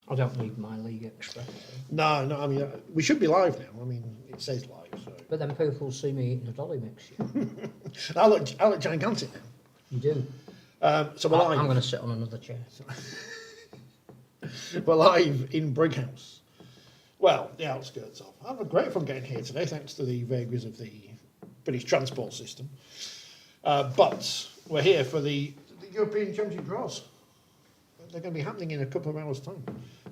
I don't need my League Express. No, I mean, we should be live now. I mean, it says live, so. But then people will see me eating a dolly mix. I look gigantic now. You do. So we're live. I'm going to sit on another chair. We're live in Brighouse. Well, the outskirts of. I had a great fun getting here today, thanks to the vagaries of the British transport system. But we're here for the European Championship draws. They're going to be happening in a couple of hours' time,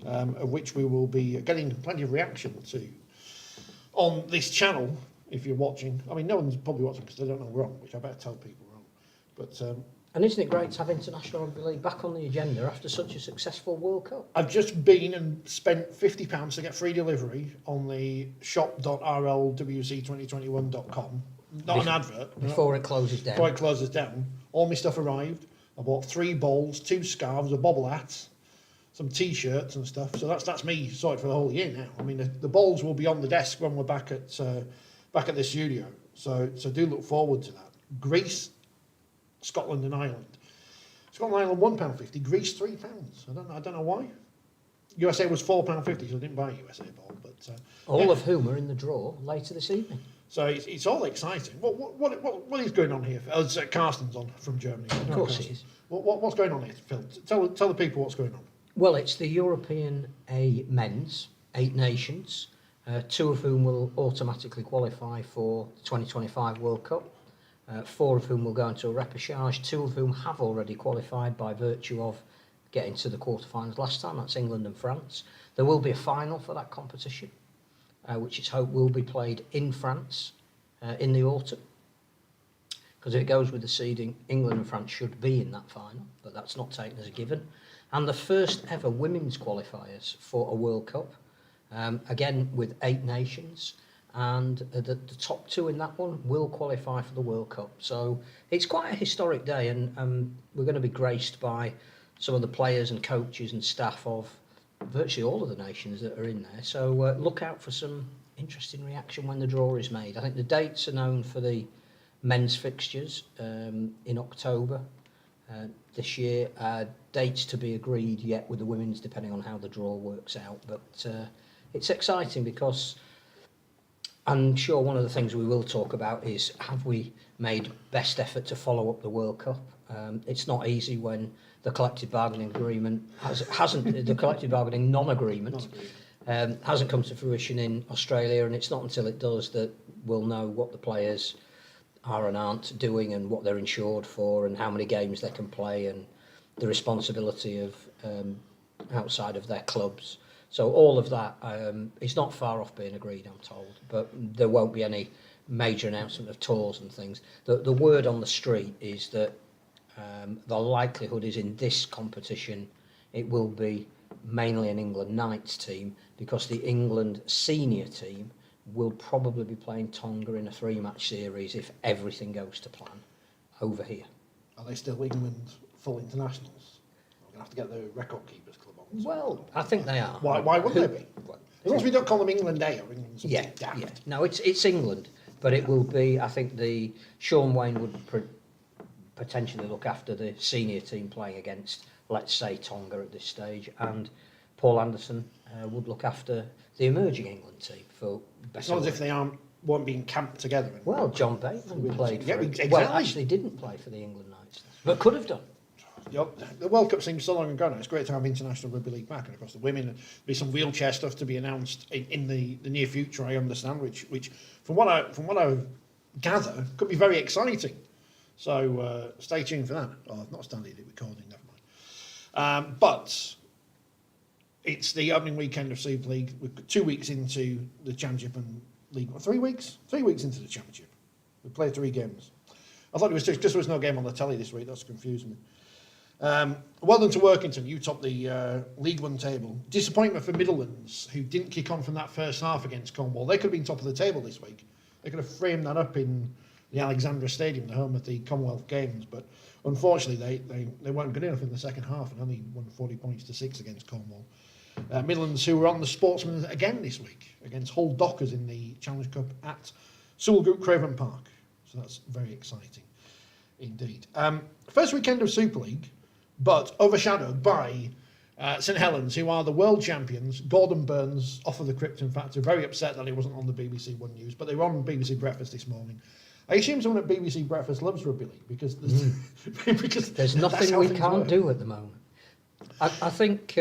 of which we will be getting plenty of reaction to on this channel. If you're watching, I mean, no one's probably watching because they don't know we're on, which I better tell people we're on. But and isn't it great to have International Rugby League back on the agenda after such a successful World Cup? I've just been and spent £50 to get free delivery on the shop.rlwc2021.com. Not an advert. Before it closes down. Before it closes down. All my stuff arrived. I bought 3 bowls, 2 scarves, a bobble hat, some T-shirts and stuff. So that's me sorted for the whole year now. I mean, the bowls will be on the desk when we're back at the studio. So do look forward to that. Greece, Scotland and Ireland. Scotland and Ireland £1.50. Greece £3. I don't know why. USA was £4.50, so I didn't buy a USA bowl. But all of whom are in the draw later this evening. So it's all exciting. What is going on here? Carsten's on from Germany. Of course it is. What's going on here, Phil? Tell the people what's going on. Well, it's the European A men's, 8 nations, 2 of whom will automatically qualify for the 2025 World Cup, 4 of whom will go into a repechage, 2 of whom have already qualified by virtue of getting to the quarterfinals last time. That's England and France. There will be a final for that competition, which it's hoped will be played in France in the autumn. Because if it goes with the seeding, England and France should be in that final, but that's not taken as a given. And the first ever women's qualifiers for a World Cup, again with 8 nations, and the top 2 in that one will qualify for the World Cup. So it's quite a historic day, and we're going to be graced by some of the players and coaches and staff of virtually all of the nations that are in there. So look out for some interesting reaction when the draw is made. I think the dates are known for the men's fixtures in October this year. Dates to be agreed yet with the women's, depending on how the draw works out. But it's exciting because I'm sure one of the things we will talk about is, have we made best effort to follow up the World Cup? It's not easy when the collective bargaining agreement hasn't the collective bargaining non-agreement hasn't come to fruition in Australia, and it's not until it does that we'll know what the players are and aren't doing and what they're insured for and how many games they can play and the responsibility of outside of their clubs. So all of that is not far off being agreed, I'm told, but there won't be any major announcement of tours and things. The word on the street is that the likelihood is in this competition it will be mainly an England Knights team, because the England senior team will probably be playing Tonga in a 3-match series if everything goes to plan over here. Are they still England full internationals? We're going to have to get the record keepers club on. Well, I think they are. Why wouldn't they be? As long as we don't call them England A or England something daft. Yeah. No, it's England, but it will be, I think the Sean Wayne would potentially look after the senior team playing against, let's say, Tonga at this stage, and Paul Anderson would look after the emerging England team for better. It's not as if they won't be encamped together. Well, John Bateman played for exactly. Well, actually didn't play for the England Knights, but could have done. The World Cup seems so long ago now. It's great to have International Rugby League back, and of course the women. There'll be some wheelchair stuff to be announced in the near future, I understand, which from what I gather could be very exciting. So stay tuned for that. Oh, I've not started the recording, never mind. But it's the opening weekend of Super League. We're 2 weeks into the Championship and League. 3 weeks? 3 weeks into the Championship. We played 3 games. I thought it was just there was no game on the telly this week. That's confusing me. Well done to Workington. You topped the League One table. Disappointment for Midlands, who didn't kick on from that first half against Cornwall. They could have been top of the table this week. They could have framed that up in the Alexandra Stadium, the home of the Commonwealth Games, but unfortunately they weren't good enough in the second half and only won 40 points to 6 against Cornwall. Midlands, who were on the Sportsmen again this week against Hull Dockers in the Challenge Cup at Sewell Group Craven Park. So that's very exciting indeed. First weekend of Super League, but overshadowed by St Helens, who are the world champions. Gordon Burns off of the Krypton Factor, very upset that he wasn't on the BBC One News, but they were on BBC Breakfast this morning. I assume someone at BBC Breakfast loves rugby league because because there's nothing we can't do at the moment. I think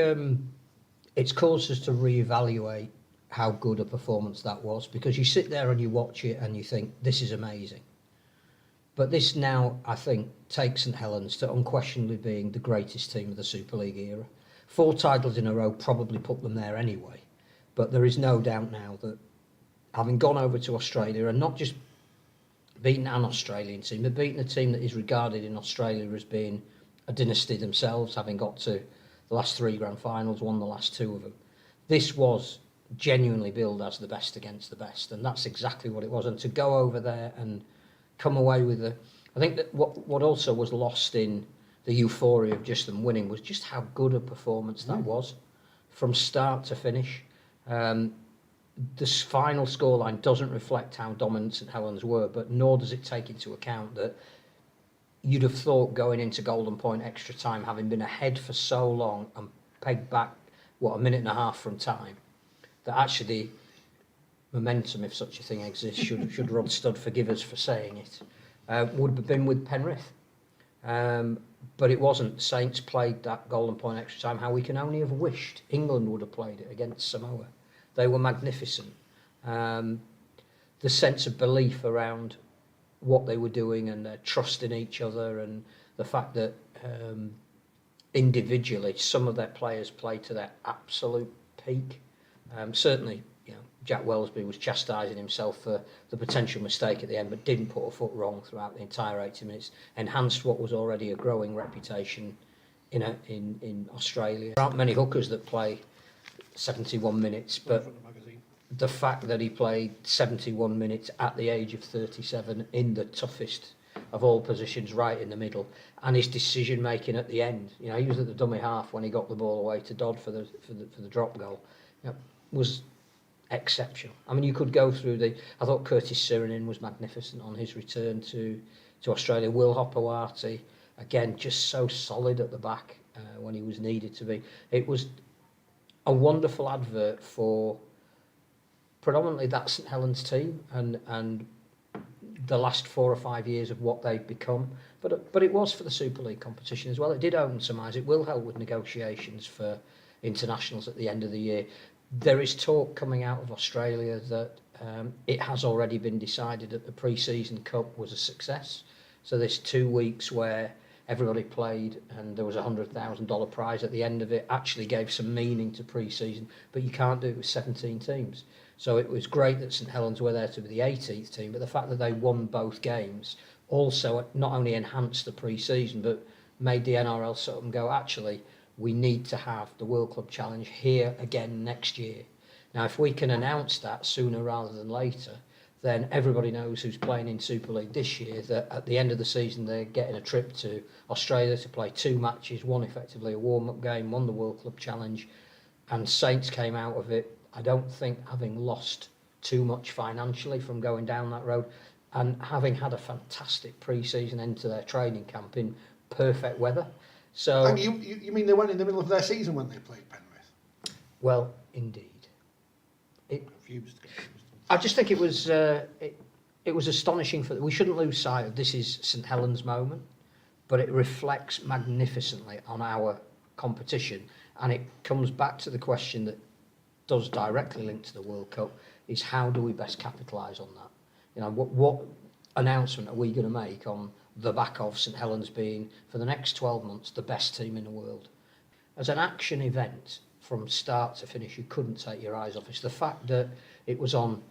it's caused us to reevaluate how good a performance that was, because you sit there and you watch it and you think this is amazing. But this now, I think, takes St Helens to unquestionably being the greatest team of the Super League era. 4 titles in a row probably put them there anyway. But there is no doubt now that having gone over to Australia and not just beaten an Australian team, but beaten a team that is regarded in Australia as being a dynasty themselves, having got to the last 3 grand finals, won the last 2 of them. This was genuinely billed as the best against the best, and that's exactly what it was. And to go over there and come away with I think that what also was lost in the euphoria of just them winning was just how good a performance that was from start to finish. This final scoreline doesn't reflect how dominant St Helens were, but nor does it take into account that you'd have thought going into Golden Point extra time, having been ahead for so long and pegged back, a minute and a half from time, that actually momentum, if such a thing exists, should Rod Studd forgive us for saying it, would have been with Penrith. But it wasn't. Saints played that Golden Point extra time how we can only have wished England would have played it against Samoa. They were magnificent. The sense of belief around what they were doing and their trust in each other, and the fact that individually some of their players played to their absolute peak. Certainly, Jack Wellesby was chastising himself for the potential mistake at the end, but didn't put a foot wrong throughout the entire 80 minutes, enhanced what was already a growing reputation in Australia. There aren't many hookers that play 71 minutes, but the fact that he played 71 minutes at the age of 37 in the toughest of all positions, right in the middle, and his decision making at the end, he was at the dummy half when he got the ball away to Dodd for the drop goal, was exceptional. I mean, you could go through I thought Curtis Sirinin was magnificent on his return to Australia. Will Hopewati, again, just so solid at the back when he was needed to be. It was a wonderful advert for predominantly that St Helens team and the last 4 or 5 years of what they've become. But it was for the Super League competition as well. It did open some eyes. It will help with negotiations for internationals at the end of the year. There is talk coming out of Australia that it has already been decided that the pre-season cup was a success. So this 2 weeks where everybody played and there was $100,000 prize at the end of it actually gave some meaning to pre-season, but you can't do it with 17 teams. So it was great that St Helens were there to be the 18th team, but the fact that they won both games also not only enhanced the pre-season, but made the NRL sort of go, actually, we need to have the World Club Challenge here again next year. Now, if we can announce that sooner rather than later, then everybody knows who's playing in Super League this year that at the end of the season they're getting a trip to Australia to play 2 matches, one effectively a warm-up game, one the World Club Challenge, and Saints came out of it, I don't think, having lost too much financially from going down that road, and having had a fantastic pre-season into their training camp in perfect weather. So, and you mean they went in the middle of their season when they played Penrith? Well, indeed. I just think it was astonishing. We shouldn't lose sight of this is St Helens' moment, but it reflects magnificently on our competition, and it comes back to the question that does directly link to the World Cup: is how do we best capitalise on that? What announcement are we going to make on the back of St Helens being, for the next 12 months, the best team in the world? As an action event, from start to finish, you couldn't take your eyes off it. The fact that it was on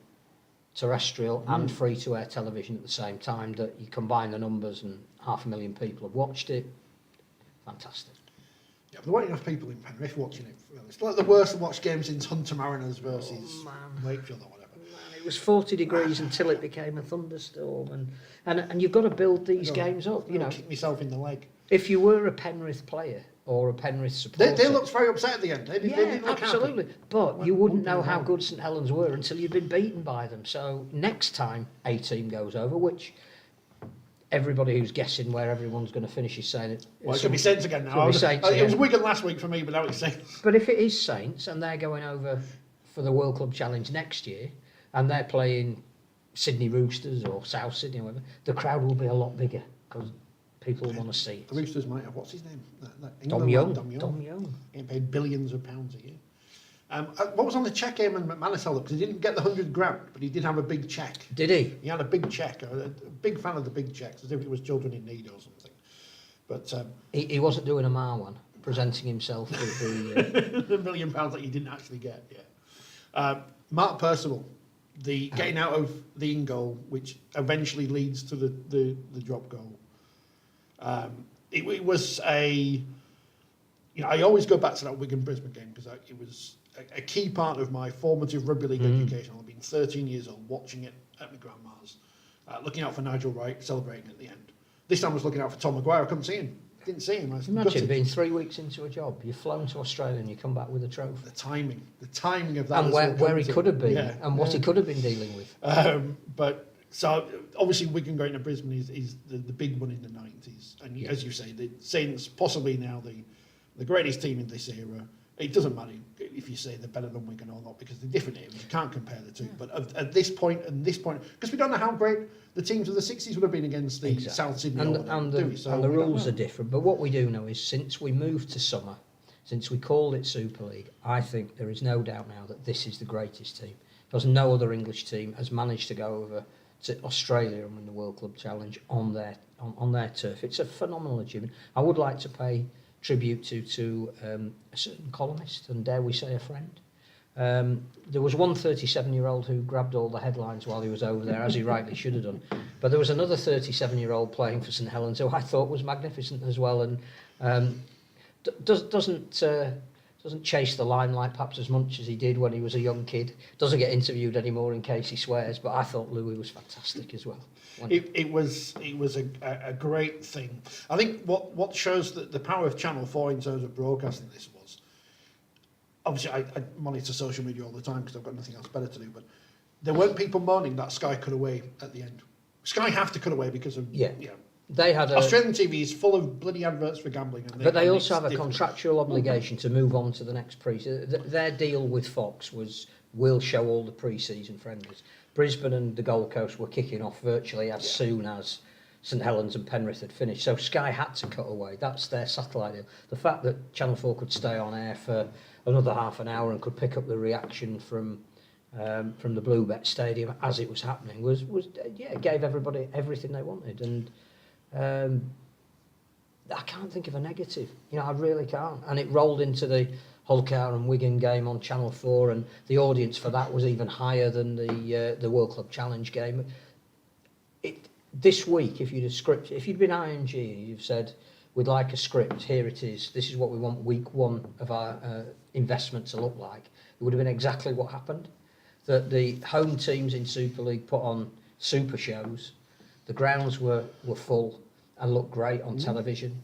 terrestrial and free-to-air television at the same time, that you combine the numbers and 500,000 people have watched it, fantastic. Yeah, there weren't enough people in Penrith watching it. It's like the worst watched game since Hunter Mariners versus Wakefield or whatever. It was 40 degrees until it became a thunderstorm, and you've got to build these games up. Kick myself in the leg. If you were a Penrith player or a Penrith supporter, they looked very upset at the end. They didn't look absolutely. Happy. But you wouldn't know how good St Helens were until you'd been beaten by them. So next time a team goes over, which everybody who's guessing where everyone's going to finish is saying it. Well, it could be Saints again now. Could be Saints It was again. Wigan last week for me, but now it's Saints. But if it is Saints and they're going over for the World Club Challenge next year and they're playing Sydney Roosters or South Sydney or whatever, the crowd will be a lot bigger because people want to see it. The Roosters might have, what's his name? Dom Young. Getting paid billions of pounds a year. What was on the cheque Eamon McManus held up? Because he didn't get the 100 grand, but he did have a big cheque. Did he? He had a big cheque. A big fan of the big cheques, as if it was children in need or something. But He wasn't doing a Marwan, presenting himself with the... the £1 million that he didn't actually get. Yeah. Mark Percival, the getting out of the in goal, which eventually leads to the drop goal. It was a... You know, I always go back to that Wigan-Brisbane game because it was a key part of my formative rugby league education. I've been 13 years old watching it at my grandma's, looking out for Nigel Wright, celebrating at the end. This time I was looking out for Tom Maguire. I couldn't see him. Didn't see him. I was Imagine gutted. being 3 weeks into a job, you've flown to Australia and you come back with a trophy. The timing of that. And where he could have been, and what he could have been dealing with. But so obviously Wigan going to Brisbane is the big one in the 90s. And as you say, the Saints possibly now the greatest team in this era. It doesn't matter if you say they're better than Wigan or not because they're different eras. You can't compare the two. But at this point and this point, because we don't know how great the teams of the 60s would have been against the South Sydney. And the rules are different. But what we do know is since we moved to summer, since we called it Super League, I think there is no doubt now that this is the greatest team. Because no other English team has managed to go over to Australia and win the World Club Challenge on their turf. It's a phenomenal achievement. I would like to pay tribute to a certain columnist and dare we say a friend. There was one 37-year-old who grabbed all the headlines while he was over there, as he rightly should have done. But there was another 37-year-old playing for St Helens who I thought was magnificent as well, and doesn't chase the limelight perhaps as much as he did when he was a young kid. Doesn't get interviewed anymore in case he swears, but I thought Louis was fantastic as well. It was a great thing. I think what shows the power of Channel 4 in terms of broadcasting this was, obviously I monitor social media all the time because I've got nothing else better to do, but there weren't people moaning that Sky cut away at the end. Sky have to cut away because of They had Australian TV is full of bloody adverts for gambling. But they also have a contractual obligation to move on to the next Their deal with Fox was, we'll show all the pre-season friendlies. Brisbane and the Gold Coast were kicking off virtually as soon as St Helens and Penrith had finished. So Sky had to cut away. That's their satellite deal. The fact that Channel 4 could stay on air for another half an hour and could pick up the reaction from the Bluebet Stadium as it was happening was it gave everybody everything they wanted. And I can't think of a negative. You know, I really can't. And it rolled into the Hull-Car and Wigan game on Channel 4, and the audience for that was even higher than the World Club Challenge game. This week, if you'd been IMG and you've said, we'd like a script, here it is, this is what we want week one of our investment to look like, it would have been exactly what happened. That the home teams in Super League put on super shows, the grounds were full and looked great on television.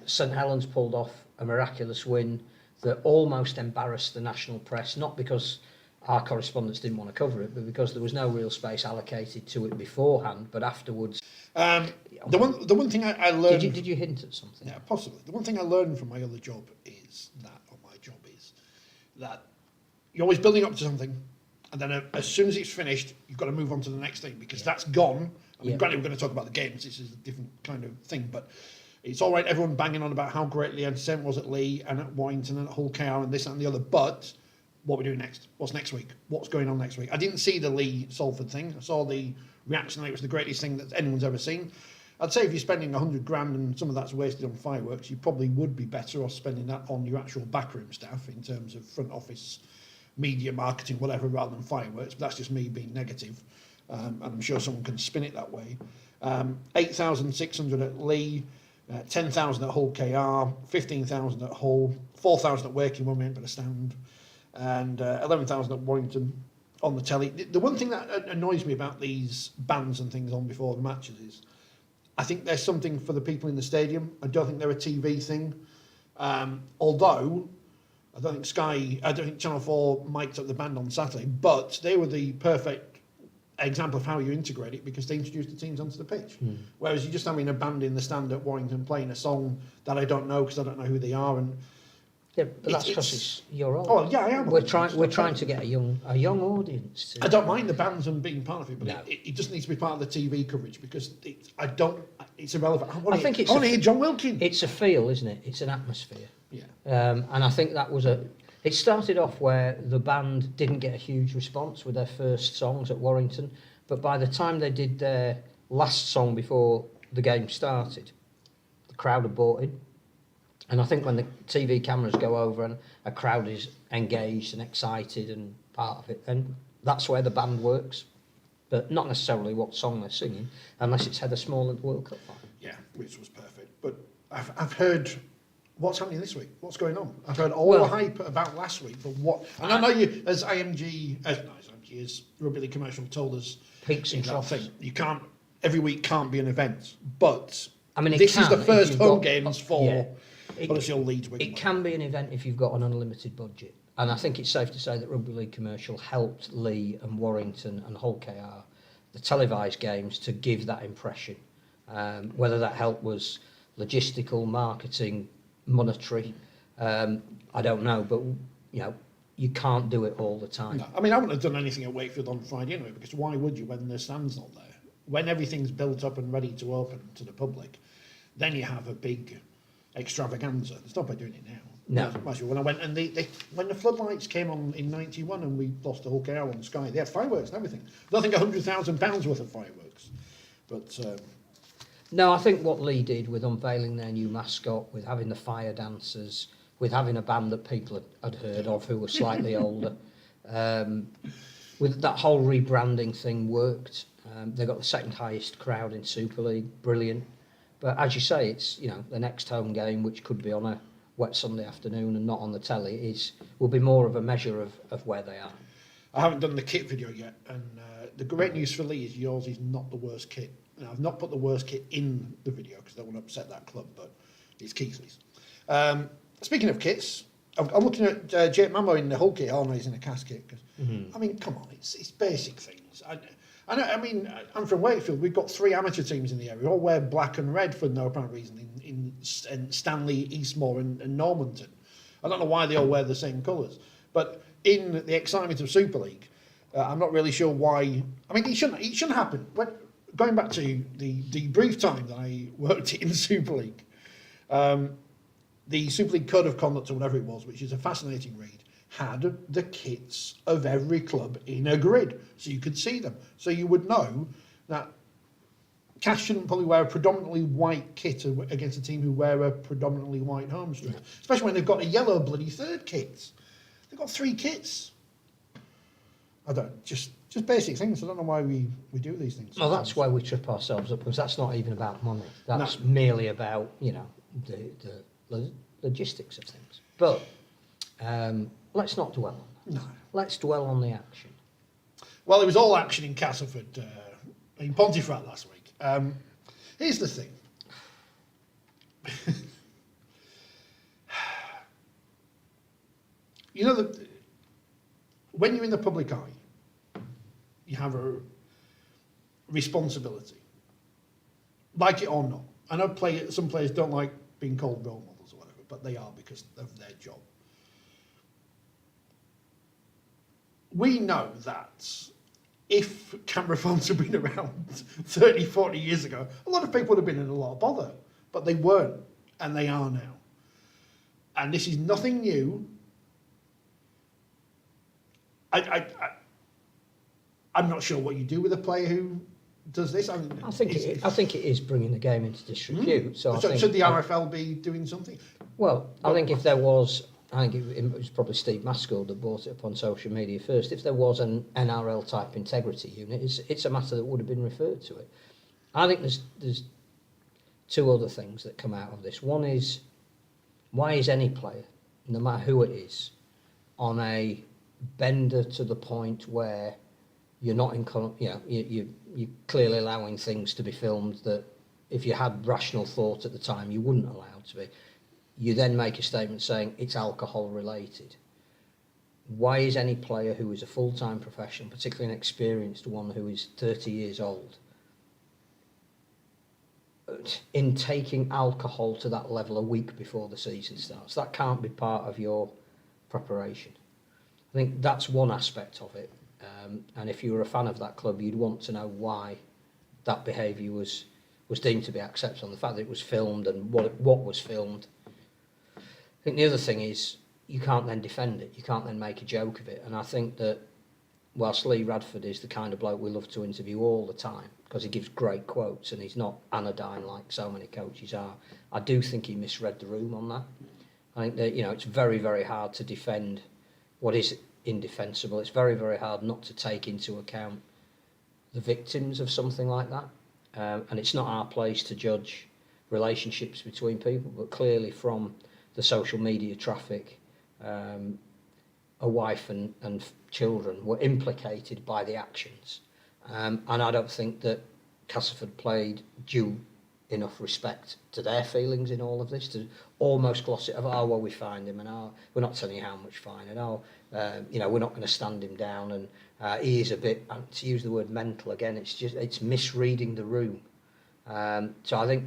St Helens pulled off a miraculous win that almost embarrassed the national press, not because our correspondents didn't want to cover it, but because there was no real space allocated to it beforehand, but afterwards. The one thing I learned... Did you hint at something? Yeah, possibly. The one thing I learned from my other job is that you're always building up to something, and then as soon as it's finished, you've got to move on to the next thing, because that's gone. I mean, granted, we're going to talk about the games, this is a different kind of thing, but it's all right, everyone banging on about how great the entertainment was at Lee and at Warrington and at Hull-Car and this and the other, but what are we doing next? What's next week? What's going on next week? I didn't see the Lee Salford thing. I saw the reaction that it was the greatest thing that anyone's ever seen. I'd say if you're spending 100 grand and some of that's wasted on fireworks, you probably would be better off spending that on your actual backroom staff in terms of front office, media, marketing, whatever, rather than fireworks. But that's just me being negative. And I'm sure someone can spin it that way. 8,600 at Lee, 10,000 at Hull-KR, 15,000 at Hull, 4,000 at Waking Women, but a stand, and 11,000 at Warrington on the telly. The one thing that annoys me about these bans and things on before the matches is I think there's something for the people in the stadium. I don't think they're a TV thing. Although I don't think Channel 4 mic'd up the band on Saturday, but they were the perfect example of how you integrate it because they introduced the teams onto the pitch. Whereas you're just having a band in the stand at Warrington playing a song that I don't know because I don't know who they are, and Yeah, but that's because you're old. oh yeah, I am. We're trying to get a young audience. I don't mind the bands and being part of it, but No. it just needs to be part of the TV coverage because it's irrelevant. I want think to hear John Wilkin. It's a feel, isn't it? It's an atmosphere. Yeah. And I think that was it started off where the band didn't get a huge response with their first songs at Warrington, but by the time they did their last song before the game started, the crowd had bought in. And I think when the TV cameras go over and a crowd is engaged and excited and part of it, then that's where the band works. But not necessarily what song they're singing, unless it's Heather Small at the World Cup final. Yeah, which was perfect. But I've heard what's happening this week. What's going on? I've heard all the hype about last week, but what? And I know you, as IMG, as Rugby League Commercial told us, Peaks and troughs. You can't every week can't be an event. But I mean, this is the first home got, games for. Yeah. Huddersfield Leeds. It can be an event if you've got an unlimited budget. And I think it's safe to say that Rugby League Commercial helped Lee and Warrington and Hull KR, the televised games, to give that impression. Whether that help was logistical, marketing, monetary, I don't know. But, you can't do it all the time. No, I mean, I wouldn't have done anything at Wakefield on Friday anyway, because why would you when the stand's not there? When everything's built up and ready to open to the public, then you have a big extravaganza. There's no point doing it now. No. When I went and when the floodlights came on in '91 and we lost the whole KR on Sky, they had fireworks and everything. I think £100,000 worth of fireworks. But no, I think what Lee did with unveiling their new mascot, with having the fire dancers, with having a band that people had heard of who were slightly older, with that whole rebranding thing worked. They got the second highest crowd in Super League, brilliant. But as you say, it's the next home game, which could be on a wet Sunday afternoon and not on the telly, will be more of a measure of where they are. I haven't done the kit video yet, and the great news for Lee is yours is not the worst kit. Now, I've not put the worst kit in the video because I don't want to upset that club, but it's Keithley's. Speaking of kits, I'm looking at Jake Mammo in the Hull kit. Oh no, he's in a casket. I mean, come on, it's basic things. I mean, I'm from Wakefield. We've got 3 amateur teams in the area. We all wear black and red for no apparent reason in Stanley, Eastmoor and Normanton. I don't know why they all wear the same colours. But in the excitement of Super League, I'm not really sure why. I mean, it shouldn't happen. Going back to the brief time that I worked in Super League, the Super League Code of Conduct or whatever it was, which is a fascinating read, had the kits of every club in a grid, so you could see them. So you would know that Cash shouldn't probably wear a predominantly white kit against a team who wear a predominantly white home strip, especially when they've got a yellow bloody third kit. They've got 3 kits. I don't, just basic things. I don't know why we do these things. Well, that's why we trip ourselves up, because that's not even about money. That's merely about, the logistics of things. But let's not dwell on that. No. Let's dwell on the action. Well, it was all action in Castleford, in Pontefract last week. Here's the thing. When you're in the public eye, you have a responsibility, like it or not. I know some players don't like being called role models or whatever, but they are because of their job. We know that if camera phones had been around 30, 40 years ago, a lot of people would have been in a lot of bother, but they weren't, and they are now. And this is nothing new. I'm not sure what you do with a player who does this. I think it is bringing the game into disrepute. So should the RFL be doing something? Well, I think if there was, it was probably Steve Maskell that brought it up on social media first. If there was an NRL type integrity unit, it's a matter that would have been referred to it. I think there's 2 other things that come out of this. One is, why is any player, no matter who it is, on a bender to the point where you're not you're clearly allowing things to be filmed that if you had rational thought at the time you wouldn't allow to be. You then make a statement saying it's alcohol related. why is any player who is a full-time professional, particularly an experienced one who is 30 years old, in taking alcohol to that level a week before the season starts? That can't be part of your preparation. I think that's one aspect of it. And if you were a fan of that club, you'd want to know why that behaviour was deemed to be acceptable, and the fact that it was filmed and what was filmed. I think the other thing is you can't then defend it. You can't then make a joke of it. And I think that whilst Lee Radford is the kind of bloke we love to interview all the time because he gives great quotes and he's not anodyne like so many coaches are, I do think he misread the room on that. I think that, it's very, very hard to defend what is indefensible. It's very, very hard not to take into account the victims of something like that. And it's not our place to judge relationships between people, but clearly from the social media traffic, a wife and children were implicated by the actions. And I don't think that Castleford played due enough respect to their feelings in all of this, to almost gloss it over, well, we fined him, and we're not telling you how much fine, and we're not going to stand him down, and he is a bit, to use the word mental again, it's misreading the room. So I think,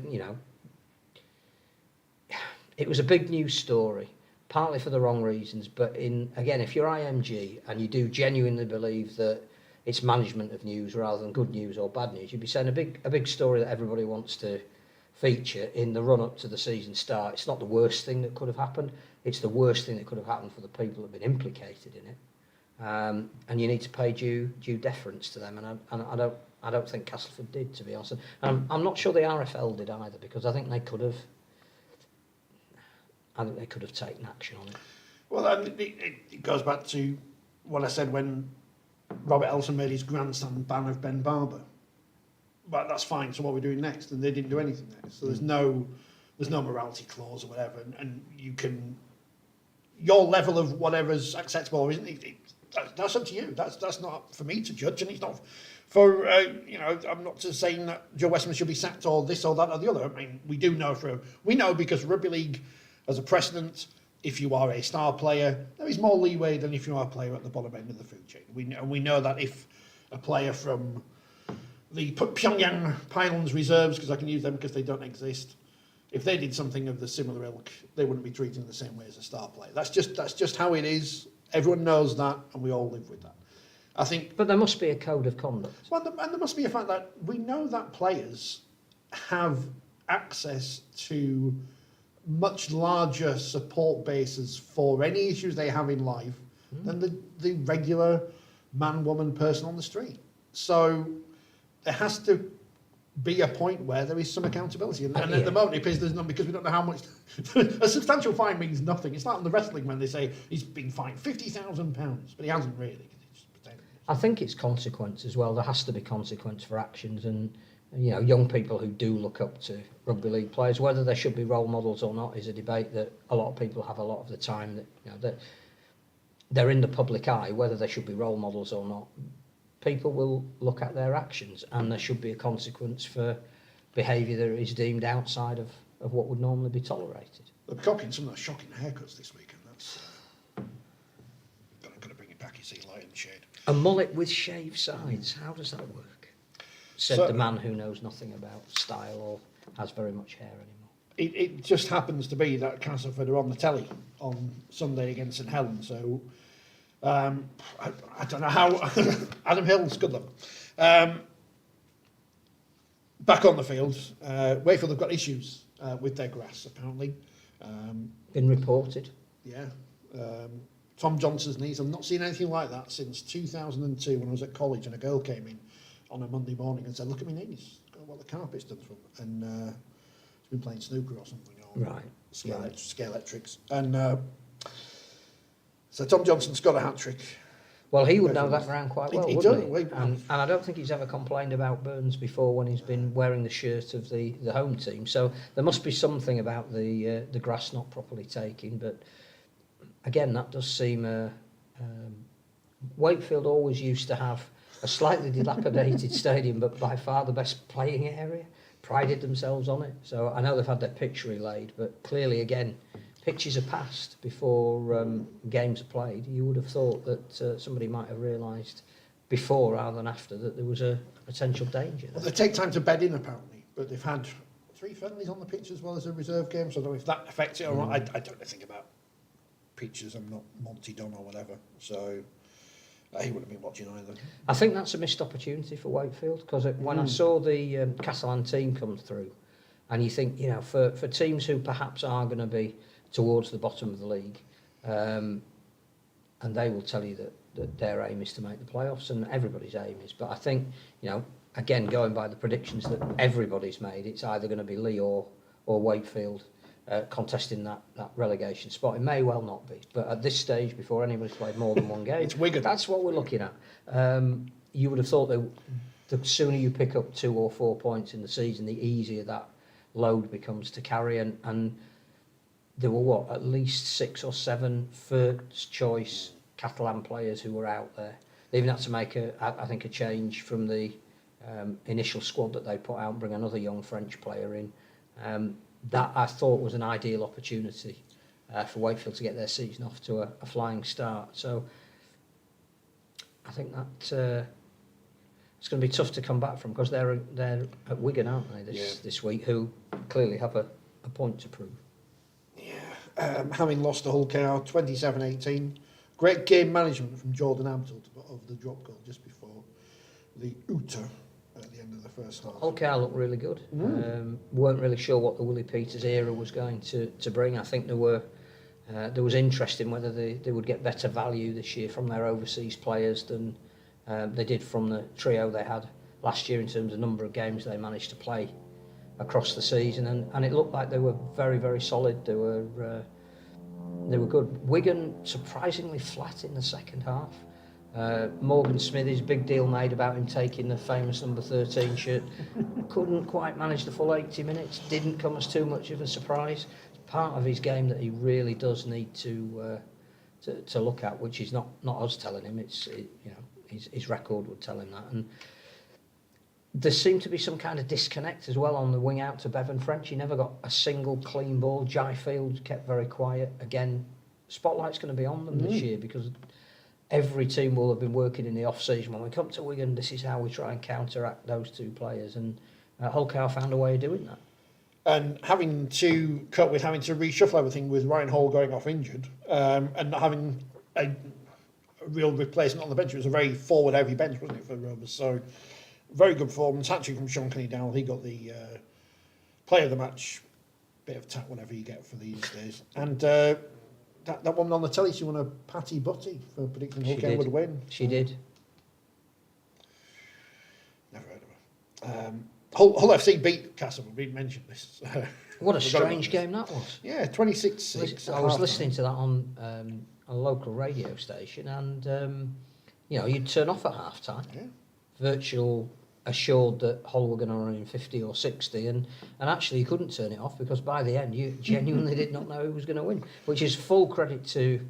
it was a big news story, partly for the wrong reasons, but if you're IMG and you do genuinely believe that it's management of news rather than good news or bad news, you'd be saying a big story that everybody wants to feature in the run-up to the season start. It's not the worst thing that could have happened. It's the worst thing that could have happened for the people that have been implicated in it. And you need to pay due deference to them. And I don't think Castleford did, to be honest. And I'm not sure the RFL did either, because I think they could have. I think they could have taken action on it. Well, it goes back to what I said when Robert Elson made his grandstand ban of Ben Barber. But that's fine. So what are we doing next? And they didn't do anything next. So there's no morality clause or whatever, and you can, your level of whatever's acceptable or isn't. That's up to you. That's not for me to judge, and it's not for I'm not just saying that Joe Westman should be sacked or this or that or the other. I mean, we know because Rugby League has a precedent. If you are a star player, there is more leeway than if you are a player at the bottom end of the food chain. We know that if a player from the Pyongyang Pylons reserves, because I can use them because they don't exist, if they did something of the similar ilk, they wouldn't be treated in the same way as a star player. That's just how it is. Everyone knows that, and we all live with that. I think. But there must be a code of conduct. Well, and there must be a fact that we know that players have access to much larger support bases for any issues they have in life than the regular man, woman, person on the street. So there has to be a point where there is some accountability. And at the moment, it appears there's none, because we don't know how much. A substantial fine means nothing. It's like on the wrestling when they say he's been fined £50,000, but he hasn't really. I think it's consequence as well. There has to be consequence for actions, and young people who do look up to rugby league players, whether they should be role models or not, is a debate that a lot of people have a lot of the time. That they're in the public eye, whether they should be role models or not. People will look at their actions, and there should be a consequence for behaviour that is deemed outside of what would normally be tolerated. They're copying some of those shocking haircuts this weekend. That's got to bring it back. You see, light and shade. A mullet with shaved sides. How does that work? Said the man who knows nothing about style or has very much hair anymore. It just happens to be that Castleford are on the telly on Sunday against St Helens, so I don't know how. Adam Hill's good luck. Back on the field, Wakefield have got issues with their grass, apparently. Been reported. Yeah. Tom Johnson's knees. I've not seen anything like that since 2002 when I was at college, and a girl came in on a Monday morning and said, "Look at my knees. Got what the carpet's done from." And he's been playing snooker or something. Or right. Scalextrics. And so Tom Johnson's got a hat-trick. Well, he would know that ground quite well, wouldn't he? And I don't think he's ever complained about Burns before when he's been wearing the shirt of the home team. So there must be something about the grass not properly taking. But again, that does seem... Wakefield always used to have a slightly dilapidated stadium, but by far the best playing area. Prided themselves on it. So I know they've had their pitch relayed, but clearly, again, pitches are passed before games are played, you would have thought that somebody might have realised before rather than after that there was a potential danger there. Well, they take time to bed in apparently, but they've had 3 friendlies on the pitch as well as a reserve game, so I don't know if that affects it or not. I don't know anything about pitches. I'm not Monty Don or whatever, so he wouldn't have been watching either. I think that's a missed opportunity for Wakefield, because when I saw the Catalan team come through, and you think, you know, for teams who perhaps are going to be towards the bottom of the league, and they will tell you that their aim is to make the playoffs, and everybody's aim is. But I think, you know, again, going by the predictions that everybody's made, it's either going to be Lee or Wakefield contesting that relegation spot. It may well not be, but at this stage, before anybody's played more than one game, It's Wigan. that's what we're looking at. You would have thought that the sooner you pick up 2 or 4 points in the season, the easier that load becomes to carry, and there were at least 6 or 7 first choice Catalan players who were out there. They even had to make I think a change from the initial squad that they put out and bring another young French player in. That I thought was an ideal opportunity for Wakefield to get their season off to a flying start. So I think that it's going to be tough to come back from, because they're at Wigan, aren't they, this week, who clearly have a point to prove. Yeah, having lost to Hull KR 27-18. Great game management from Jordan Abdul to put over the drop goal just before the Uta at the end of the first half. Hull KR looked really good. Weren't really sure what the Willie Peters era was going to bring. I think there was interest in whether they would get better value this year from their overseas players than they did from the trio they had last year in terms of number of games they managed to play across the season, and it looked like they were very, very solid. They were good. Wigan surprisingly flat in the second half. Morgan Smithies, big deal made about him taking the famous number 13 shirt. Couldn't quite manage the full 80 minutes. Didn't come as too much of a surprise. It's part of his game that he really does need to look at, which is not us telling him. His record would tell him that. And there seemed to be some kind of disconnect as well on the wing out to Bevan French. He never got a single clean ball. Jai Field kept very quiet. Again, spotlight's going to be on them this year, because every team will have been working in the off-season. When we come to Wigan, this is how we try and counteract those 2 players. And Hull KR found a way of doing that. And having to cope with having to reshuffle everything with Ryan Hall going off injured, and not having a real replacement on the bench. It was a very forward-heavy bench, wasn't it, for Rovers? So, very good performance, actually, from Sean Kenny-Dowell. He got the player of the match, bit of tap, whatever you get for these days. And that woman on the telly, she won a Patty Butty for predicting Hull KR would win. She did. Never heard of her. Hull FC beat Castle. We've mentioned this. What a strange game that was. Yeah, 26-6. I was listening to that on a local radio station, and you'd turn off at half time. Yeah. Virtual assured that Hull were going to run in 50 or 60, and actually you couldn't turn it off, because by the end you genuinely did not know who was going to win, which is full credit to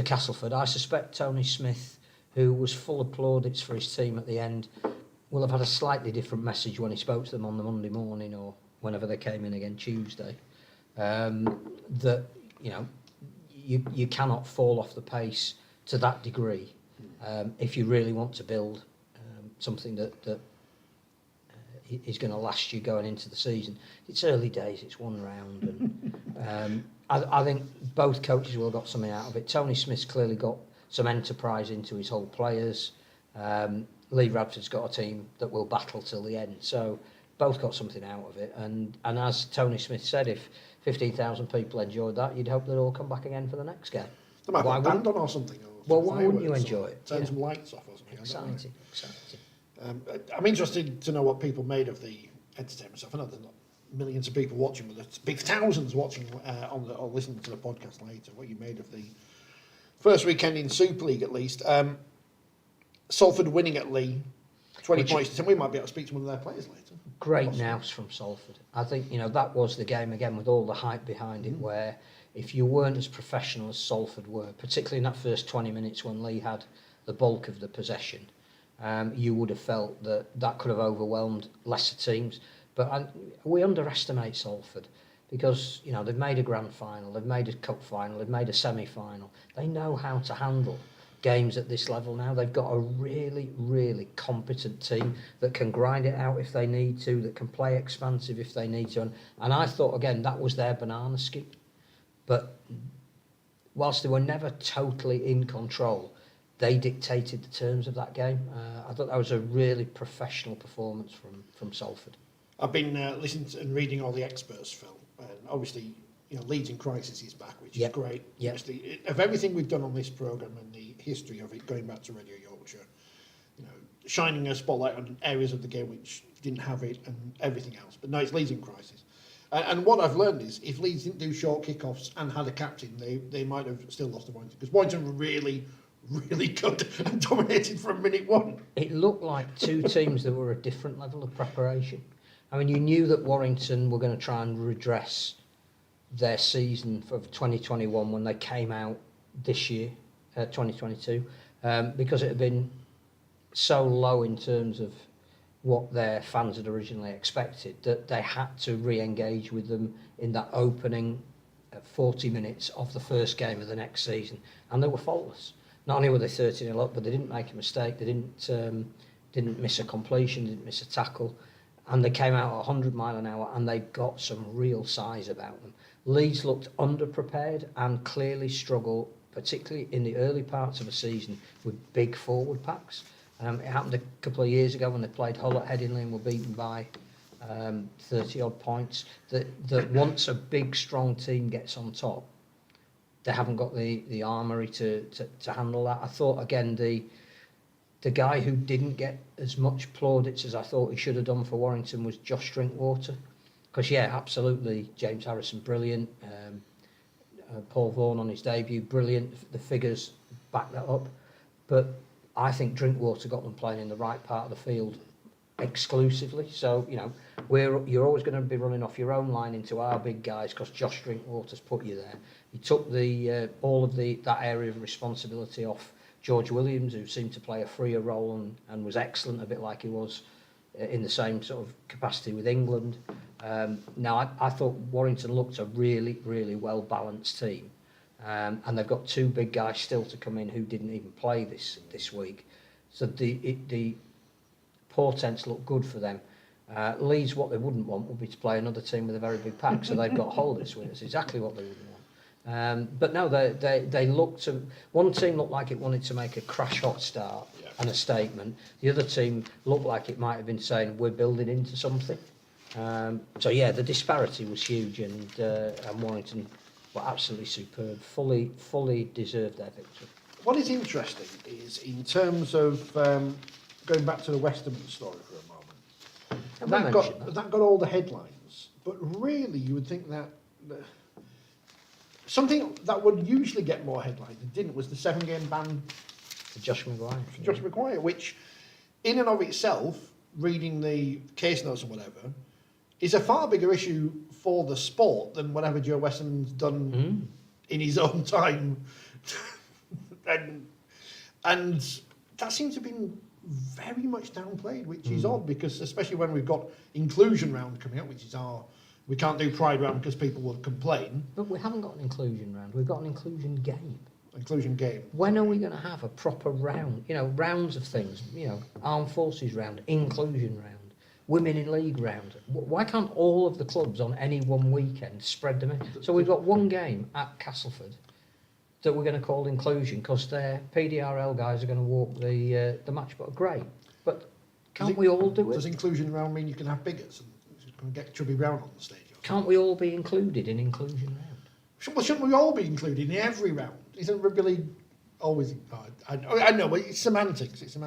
Castleford. I suspect Tony Smith, who was full of plaudits for his team at the end, will have had a slightly different message when he spoke to them on the Monday morning or whenever they came in again Tuesday. That you cannot fall off the pace to that degree if you really want to build something that is going to last you going into the season. It's early days, it's one round, and I think both coaches will have got something out of it. Tony Smith's clearly got some enterprise into his whole players. Lee Radford's got a team that will battle till the end, so both got something out of it. And as Tony Smith said, if 15,000 people enjoyed that, you'd hope they'd all come back again for the next game. They might have a band on or something. Well, why wouldn't you enjoy it? Turn some lights off or something. Exciting. I'm interested to know what people made of the entertainment stuff. I know there's not millions of people watching, but there's big thousands watching or listening to the podcast later. What you made of the first weekend in Super League, at least. Salford winning at Lee, 20 points. And we might be able to speak to one of their players later. Great nous from Salford. I think that was the game again with all the hype behind it, where if you weren't as professional as Salford were, particularly in that first 20 minutes when Lee had the bulk of the possession, you would have felt that could have overwhelmed lesser teams. But we underestimate Salford, because they've made a grand final, they've made a cup final, they've made a semi-final. They know how to handle games at this level now. They've got a really, really competent team that can grind it out if they need to, that can play expansive if they need to. And I thought, again, that was their banana skin. But whilst they were never totally in control, they dictated the terms of that game. I thought that was a really professional performance from Salford. I've been listening to and reading all the experts, Phil, and obviously, Leeds in Crisis is back, which is great. Yep. Obviously, of everything we've done on this programme and the history of it, going back to Radio Yorkshire, shining a spotlight on areas of the game which didn't have it and everything else. But no, it's Leeds in Crisis. And what I've learned is, if Leeds didn't do short kickoffs and had a captain, they might have still lost to Warrington, because Warrington were really, really good and dominated from minute one. It looked like two teams that were a different level of preparation. I mean, you knew that Warrington were going to try and redress their season for 2021 when they came out this year, 2022, because it had been so low in terms of what their fans had originally expected, that they had to re-engage with them in that opening 40 minutes of the first game of the next season, and they were faultless. Not only were they 13-0 up, but they didn't make a mistake, they didn't miss a completion, didn't miss a tackle, and they came out at 100 mile an hour, and they got some real size about them. Leeds looked underprepared and clearly struggled, particularly in the early parts of the season, with big forward packs. It happened a couple of years ago when they played Hull at Headingley and were beaten by 30-odd points. That once a big, strong team gets on top, they haven't got the armoury to handle that. I thought, again, the guy who didn't get as much plaudits as I thought he should have done for Warrington was Josh Drinkwater. Because, absolutely, James Harrison, brilliant. Paul Vaughan on his debut, brilliant. The figures back that up. But I think Drinkwater got them playing in the right part of the field exclusively. So, you're always going to be running off your own line into our big guys because Josh Drinkwater's put you there. He took all of that area of responsibility off George Williams, who seemed to play a freer role and was excellent, a bit like he was in the same sort of capacity with England. Now, I thought Warrington looked a really, really well-balanced team. And they've got two big guys still to come in who didn't even play this week. So the portents look good for them. Leeds, what they wouldn't want would be to play another team with a very big pack, so they've got Hull this week. That's exactly what they wouldn't want. But no, they looked to... One team looked like it wanted to make a crash-hot start and a statement. The other team looked like it might have been saying, we're building into something. The disparity was huge, and Warrington were absolutely superb, fully deserved their victory. What is interesting is, in terms of going back to the Westerman story for a moment, that got all the headlines, but really you would think that something that would usually get more headlines and didn't was the 7-game ban For Josh Maguire. for Josh Maguire, which in and of itself, reading the case notes and whatever, is a far bigger issue for the sport than whatever Joe Westerman's done in his own time. and that seems to have been very much downplayed, which is odd, because especially when we've got inclusion round coming up, which is we can't do pride round because people will complain. But we haven't got an inclusion round, we've got an inclusion game. Inclusion game. When are we going to have a proper round? Rounds of things, armed forces round, inclusion round, women in league round. Why can't all of the clubs on any one weekend spread them in? So we've got one game at Castleford that we're going to call inclusion because their PDRL guys are going to walk the match. But great, but can't we all do it? Does inclusion round mean you can have bigots and get Chubby Brown on the stage? Can't we all be included in inclusion round? Well, shouldn't we all be included in every round? Isn't rugby league always... I know, but it's semantics.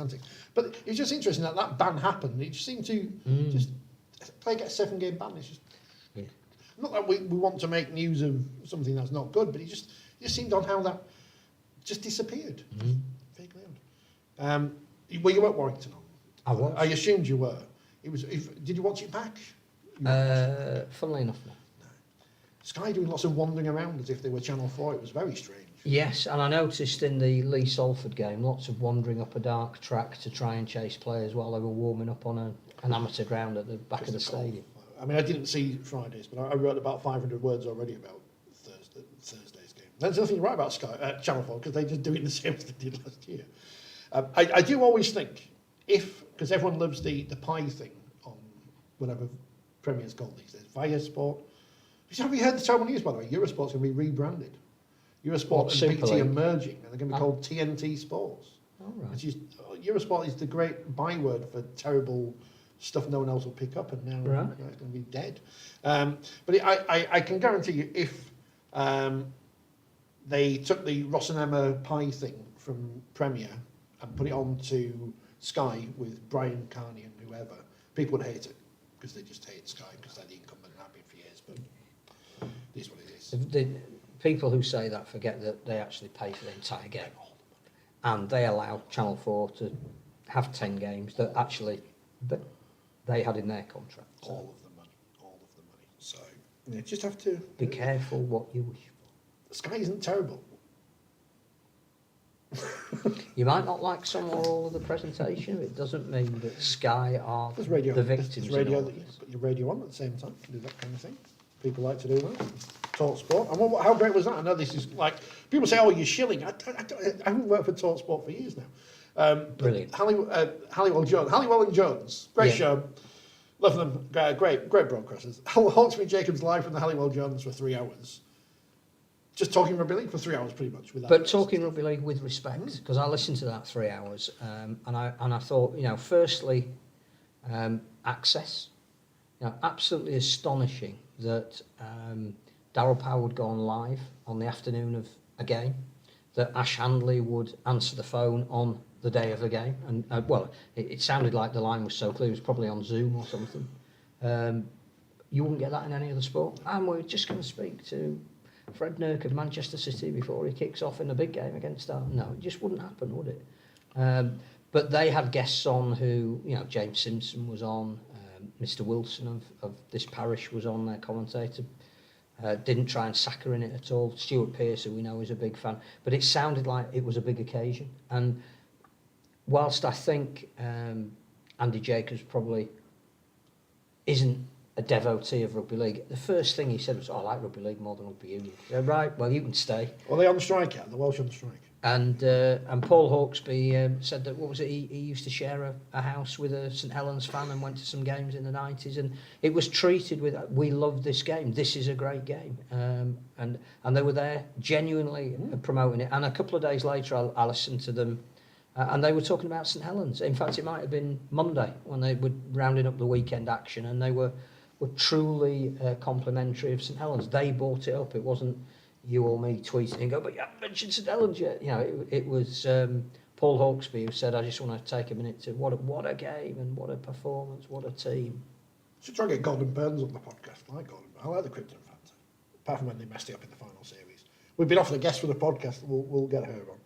But it's just interesting that ban happened. It just seemed to just get a 7-game ban. It's just... Yeah. Not that we want to make news of something that's not good, but it just seemed on how that just disappeared. Vaguely odd. Well, you were at Warrington on. I was. I assumed you were. Did you watch it back? Funnily enough, no. Sky doing lots of wandering around as if they were Channel 4. It was very strange. Yes, and I noticed in the Lee Salford game lots of wandering up a dark track to try and chase players while they were warming up on an amateur ground at the back of the stadium. I mean, I didn't see Fridays, but I wrote about 500 words already about Thursday's game. There's nothing right about Channel 4 because they just do it the same as they did last year. I do always think, because everyone loves the pie thing on whatever Premier's called these days, Via Sport. Have you heard the terrible news, by the way? Eurosport's going to be rebranded. Eurosport and BT are merging, and they're going to be called TNT Sports. All right. Which is, Eurosport is the great byword for terrible stuff no one else will pick up, and now it's going to be dead. But I can guarantee you, if they took the Ross and Emma pie thing from Premier and put it on to Sky with Brian Carney and whoever, people would hate it because they just hate Sky because they're the incumbent and have been for years. But it is what it is. The people who say that forget that they actually pay for the entire game, and they allow Channel 4 to have 10 games that actually they had in their contract. So All of the money. So you just have to be careful what you wish for. Sky isn't terrible. You might not like some or all of the presentation. It doesn't mean that Sky are There's radio. the victims. There's radio in all that of you this. put your radio on at the same time. Do that kind of thing. People like to do that. Talk Sport. And how great was that? I know this is like people say, "Oh, you're shilling." I haven't worked for Talk Sport for years now. Brilliant. Halliwell and Jones. Great show. Love them. Great broadcasters. Hawksby Jacobs live from the Halliwell Jones for 3 hours. Just talking rugby league for 3 hours, pretty much. But talking rugby league with respect, because I listened to that 3 hours, and I thought, firstly, access. Absolutely astonishing that Darryl Power would go on live on the afternoon of a game, that Ash Handley would answer the phone on the day of the game, and it sounded like the line was so clear, it was probably on Zoom or something. You wouldn't get that in any other sport. And we're just going to speak to Fred Nurk of Manchester City before he kicks off in a big game against Darwin. No, it just wouldn't happen, would it? But they had guests on who, James Simpson was on, Mr. Wilson of this parish was on, their commentator. Didn't try and sack her in it at all. Stuart Pearce, who we know is a big fan. But it sounded like it was a big occasion. And whilst I think Andy Jacobs probably isn't a devotee of rugby league, the first thing he said was, I like rugby league more than rugby union. I said, right, well, you can stay. Well, they're on strike yet, the Welsh on strike. And Paul Hawksby said that, what was it, he used to share a house with a St Helens fan and went to some games in the 90s, and it was treated with, we love this game, this is a great game. And they were there genuinely promoting it. And a couple of days later, I listened to them, and they were talking about St Helens. In fact, it might have been Monday when they were rounding up the weekend action, and they were truly complimentary of St Helens. They brought it up. It wasn't you or me tweeting and go, but you haven't mentioned St Helens yet. It was Paul Hawksby who said, I just want to take a minute to, what a game and what a performance, what a team. Should try and get Gordon Burns on the podcast. I like Gordon. I like the Krypton fans. Apart from when they messed it up in the final series. We've been offered a guest for the podcast. We'll get her on.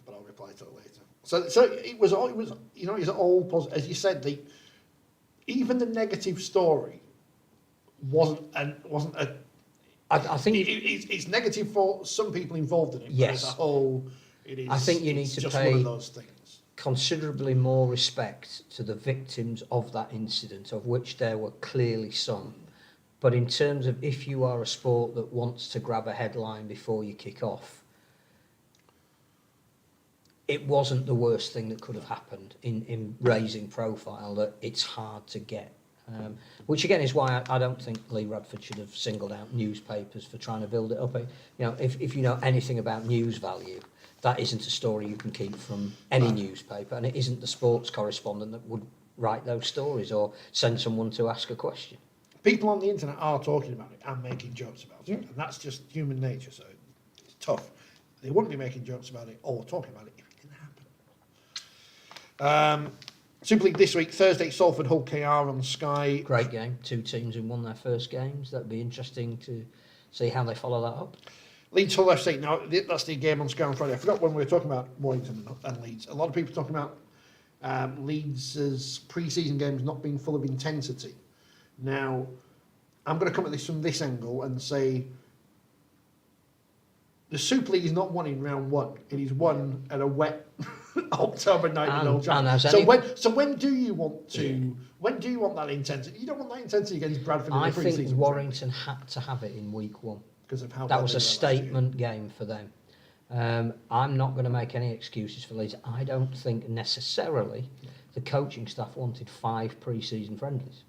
But I'll reply to it later. So it was all positive. As you said, even the negative story wasn't a. I think it's negative for some people involved in it. Yes. But as a whole, it is. I think you need to just pay one of those things. Considerably more respect to the victims of that incident, of which there were clearly some. But in terms of if you are a sport that wants to grab a headline before you kick off, it wasn't the worst thing that could have happened in raising profile, that it's hard to get. Which again is why I don't think Lee Radford should have singled out newspapers for trying to build it up. If you know anything about news value, that isn't a story you can keep from any newspaper, and it isn't the sports correspondent that would write those stories or send someone to ask a question. People on the internet are talking about it and making jokes about it, and that's just human nature. So it's tough. They wouldn't be making jokes about it or talking about it if it didn't happen. Super League this week, Thursday, Salford Hull KR on Sky. Great game. 2 teams who won their first games. That'd be interesting to see how they follow that up. Leeds Hull FC. Now, that's the game on Sky on Friday. I forgot when we were talking about Warrington and Leeds. A lot of people talking about Leeds' pre-season games not being full of intensity. Now, I'm going to come at this from this angle and say the Super League is not won in round one. It is won at a wet October 90 And Jan. as So any- when do you want to? When do you want that intensity? You don't want that intensity against Bradford in I the pre-season. think Warrington had to have it in week 1. Because of how That bad was they a were last year. statement game for them. I'm not going to make any excuses for Leeds. I don't think necessarily the coaching staff wanted 5 pre-season friendlies.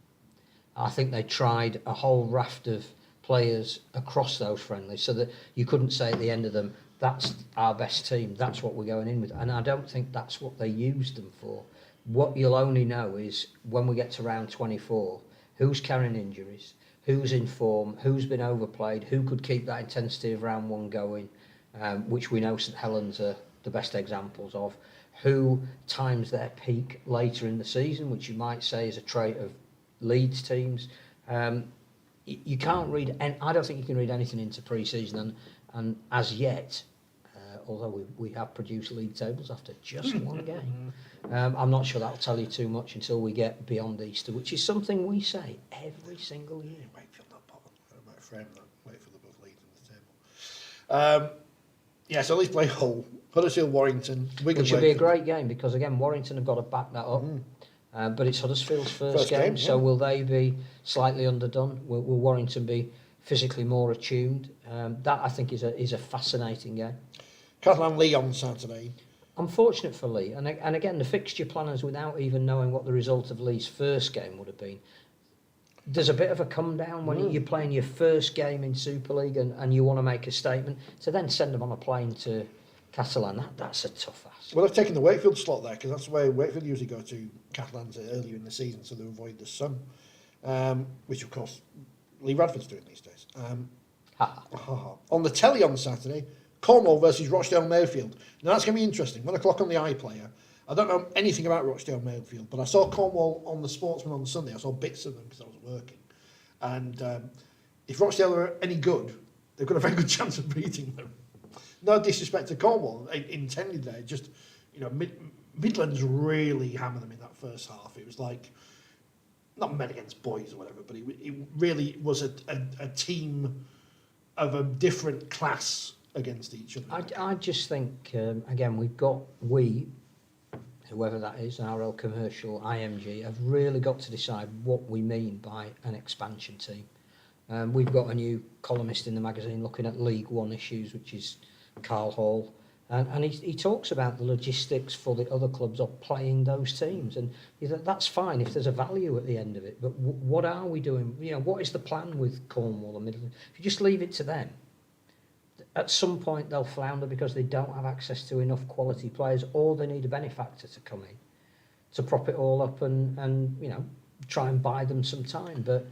I think they tried a whole raft of players across those friendlies so that you couldn't say at the end of them, that's our best team, that's what we're going in with. And I don't think that's what they used them for. What you'll only know is when we get to round 24, who's carrying injuries, who's in form, who's been overplayed, who could keep that intensity of round 1 going, which we know St Helens are the best examples of, who times their peak later in the season, which you might say is a trait of Leeds teams. You can't read, and I don't think you can read anything into pre-season, and as yet, although we have produced league tables after just 1 game, I'm not sure that'll tell you too much until we get beyond Easter, which is something we say every single year. Wakefield not bottom. I might frame that. Wakefield above Leeds on the table. Yeah, so let's play Hull, Huddersfield, Warrington, Wigan. Which should be a great game because again, Warrington have got to back that up. But it's Huddersfield's first game, so will they be slightly underdone? Will Warrington be physically more attuned? That I think is a fascinating game. Catalan-Lee on Saturday. Unfortunate for Lee, and again the fixture planners, without even knowing what the result of Lee's first game would have been, there's a bit of a come down when you're playing your first game in Super League and you want to make a statement. To then send them on a plane to Catalan, that's a tough ask. Well, they've taken the Wakefield slot there because that's where Wakefield usually go to Catalans earlier in the season, so they avoid the sun, which of course Lee Radford's doing these days. On the telly on Saturday, Cornwall versus Rochdale Mayfield. Now that's going to be interesting. 1 o'clock on the iPlayer. I don't know anything about Rochdale Mayfield, but I saw Cornwall on the Sportsman on Sunday. I saw bits of them because I was working. And if Rochdale are any good, they've got a very good chance of beating them. No disrespect to Cornwall intended there. Just, Midlands really hammered them in that first half. It was like, not men against boys or whatever, but it really was a team of a different class against each other. I just think, again, whoever that is, RL Commercial, IMG, have really got to decide what we mean by an expansion team. We've got a new columnist in the magazine looking at League One issues, which is Carl Hall, and he talks about the logistics for the other clubs of playing those teams, and that's fine if there's a value at the end of it, but what are we doing? What is the plan with Cornwall and Midland? If you just leave it to them, at some point they'll flounder because they don't have access to enough quality players, or they need a benefactor to come in to prop it all up and try and buy them some time. But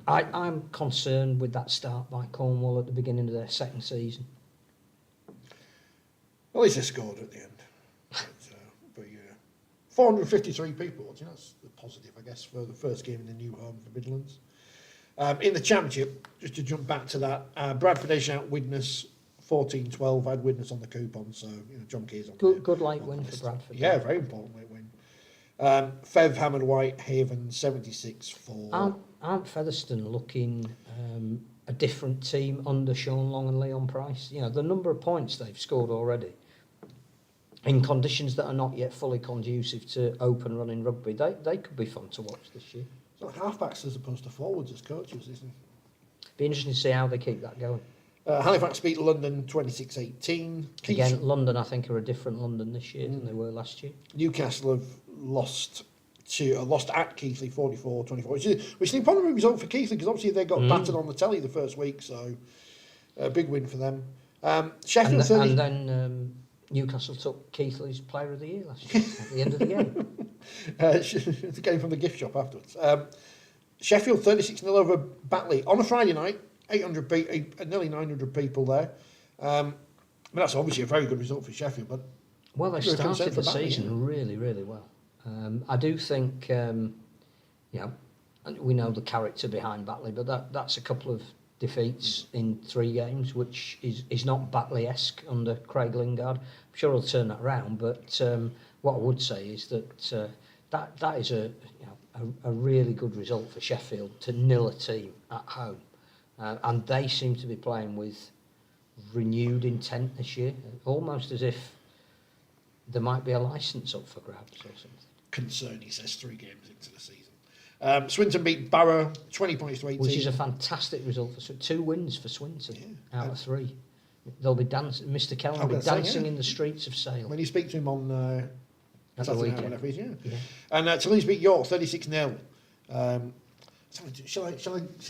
I'm concerned with that start by Cornwall at the beginning of their second season. Well, at least they scored at the end. But 453 people. That's the positive, I guess, for the first game in the new home for Midlands. In the Championship, just to jump back to that, Bradford edged out Widnes 14-12. I had Widnes on the coupon, so John Key's on. Good late win for Bradford. Yeah, very important late win. Fev hammered Whitehaven 76-4. Aren't Featherstone looking a different team under Sean Long and Leon Price? The number of points they've scored already in conditions that are not yet fully conducive to open running rugby, they could be fun to watch this year. So halfbacks as opposed to forwards as coaches, isn't it? Be interesting to see how they keep that going. Halifax beat London 26-18. Again, London, I think, are a different London this year than they were last year. Newcastle have lost at Keighley 44-24, which is an important result for Keighley because obviously they got battered on the telly the first week, so a big win for them. Sheffield and then Newcastle took Keighley's Player of the Year last year at the end of the game. The game from the gift shop afterwards. Sheffield 36-0 over Batley on a Friday night. 800 nearly 900 people there. That's obviously a very good result for Sheffield. But they started the season really, really well. I do think, we know the character behind Batley, but that's a couple of defeats in 3 games, which is not Batley-esque under Craig Lingard. I'm sure he'll turn that around, but what I would say is that that is a really good result for Sheffield to nil a team at home, and they seem to be playing with renewed intent this year, almost as if there might be a licence up for grabs or something. Concern, he says, 3 games into the season. Swinton beat Barrow 20 points to 18. Which is a fantastic result for 2 wins for Swinton out of 3. They'll be dancing. Mr. Kelly will be dancing in the streets of Sale. When you speak to him on Saturday night, whatever it is, yeah. And Toulouse beat York 36-0. Shall I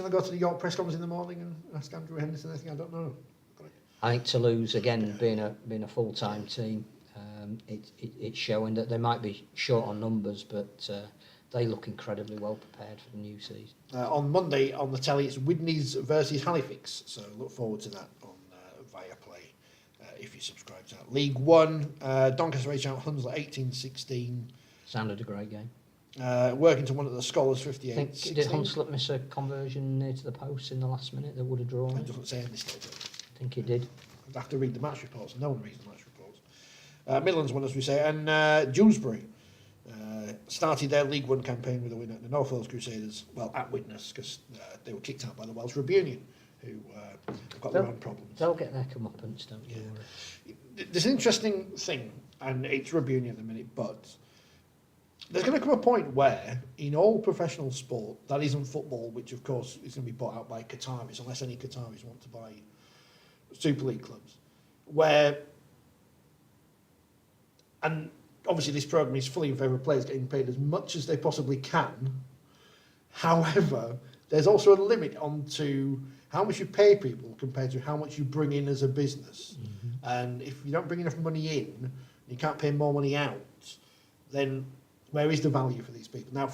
go to the York press conference in the morning and ask Andrew Henderson anything? I don't know. I think Toulouse, again, being a full-time team, it's showing that they might be short on numbers, but they look incredibly well prepared for the new season. On Monday on the telly, it's Widnes versus Halifax, so look forward to that on Viaplay if you subscribe to that. League One, Doncaster H out Hunslet 18-16. Sounded a great game. Working to one of the Scholars 58. Did Hunslet miss a conversion near to the post in the last minute that would have drawn It it? doesn't say in this statement. I think it did. I'd have to read the match reports. No one reads the match reports. Midlands won, as we say, and Dewsbury started their League One campaign with a win at the North Wales Crusaders, well, at Widnes, because they were kicked out by the Welsh Rugby Union, who have got their own problems. They'll get their comeuppance, don't you worry. There's an interesting thing, and it's Rugby Union at the minute, but there's going to come a point where, in all professional sport, that isn't football, which of course is going to be bought out by Qataris, unless any Qataris want to buy Super League clubs, where, and obviously this programme is fully in favour of players getting paid as much as they possibly can. However, there's also a limit onto how much you pay people compared to how much you bring in as a business. Mm-hmm. And if you don't bring enough money in, you can't pay more money out, then where is the value for these people? Now,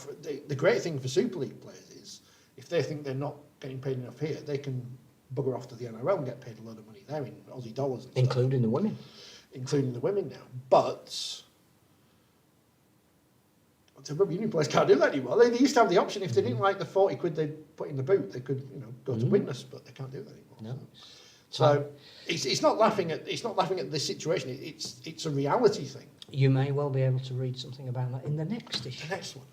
the great thing for Super League players is, if they think they're not getting paid enough here, they can bugger off to the NRL and get paid a load of money there in Aussie dollars. And including stuff. The women. Including the women now. But the rugby union players can't do that anymore. They used to have the option, if they didn't like the 40 quid they'd put in the boot, they could go to Widnes, but they can't do that anymore. No. So it's not laughing at this situation. It's a reality thing. You may well be able to read something about that in the next issue. The next one.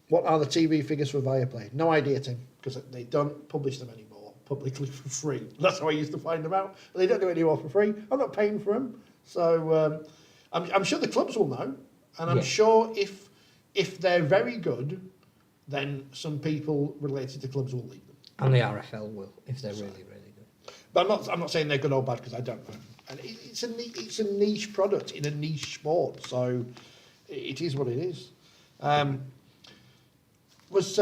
What are the TV figures for Viaplay? No idea, Tim, because they don't publish them anymore publicly for free. That's how I used to find them out. But they don't do it anymore for free. I'm not paying for them, so I'm sure the clubs will know, and I'm sure if they're very good, then some people related to clubs will leave them. And the RFL will, if they're really, really good. But I'm not saying they're good or bad, because I don't know. And it's a niche product in a niche sport, so it is what it is. Was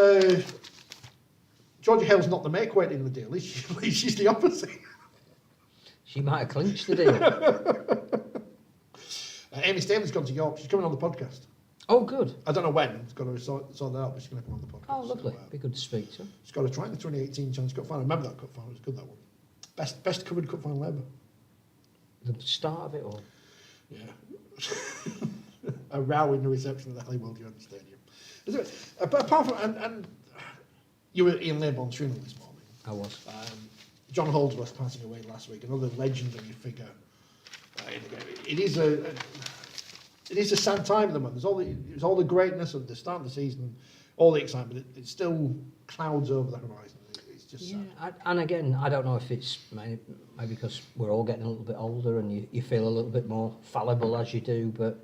Georgia Hale's not the make weight in the deal, is she? She's the opposite. She might have clinched the deal. Amy Staley's gone to York. She's coming on the podcast. Oh, good. I don't know when. It's got to sort that out, but she's going to come on the podcast. Oh, lovely. So, be good to speak to her. She's got to try in the 2018 Challenge Cup final. I remember that cup final. It was good, that one. Best covered cup final ever. The start of it all. Yeah. A row in the reception of the Hollywood Union Stadium. But apart from, and you were Ian Laybourne's funeral this morning. I was. John Holdsworth passing away last week, another legendary figure in the game. It is a sad time at the moment. There's all the greatness of the start of the season, all the excitement. It still clouds over the horizon. It's just sad. And again, I don't know if it's maybe because we're all getting a little bit older and you feel a little bit more fallible as you do, but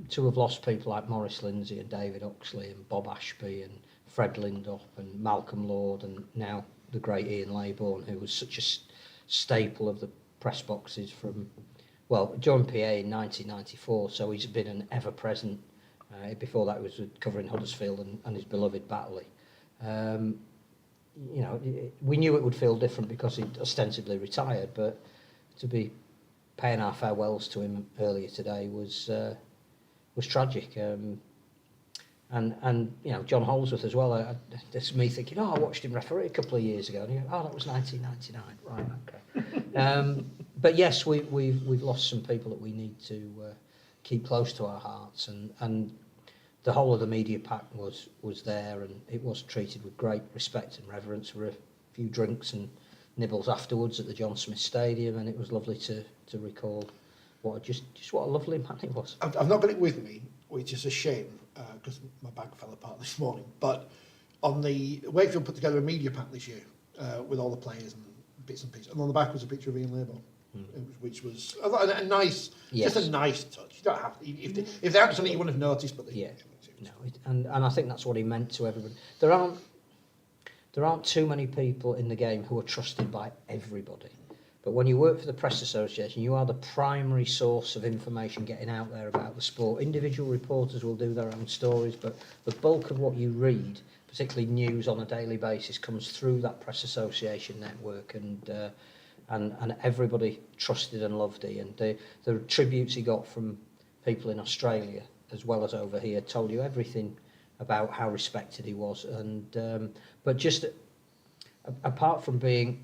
to have lost people like Maurice Lindsay and David Oxley and Bob Ashby and Fred Lindop and Malcolm Lord and now the great Ian Laybourne, who was such a staple of the press boxes from, well, joined PA in 1994, so he's been an ever-present. Before that, he was covering Huddersfield and his beloved Batley. We knew it would feel different because he'd ostensibly retired, but to be paying our farewells to him earlier today was tragic. And John Holdsworth as well. It's me thinking, I watched him referee a couple of years ago. And that was 1999. Right, okay. But yes, we've lost some people that we need to keep close to our hearts. And the whole of the media pack was there, and it was treated with great respect and reverence. There were a few drinks and nibbles afterwards at the John Smith Stadium, and it was lovely to recall what a lovely man he was. I've not got it with me, which is a shame because my bag fell apart this morning. But on the Wakefield put together a media pack this year with all the players and bits and pieces, and on the back was a picture of Ian Laybourne. which was a nice, Yes. just a nice touch. You don't have to, if they had something you wouldn't have noticed, but they Yeah. didn't. No, and I think that's what he meant to everybody. There aren't too many people in the game who are trusted by everybody. But when you work for the Press Association, you are the primary source of information getting out there about the sport. Individual reporters will do their own stories, but the bulk of what you read, particularly news on a daily basis, comes through that Press Association network, and everybody trusted and loved him. And the tributes he got from people in Australia as well as over here told you everything about how respected he was. And but just apart from being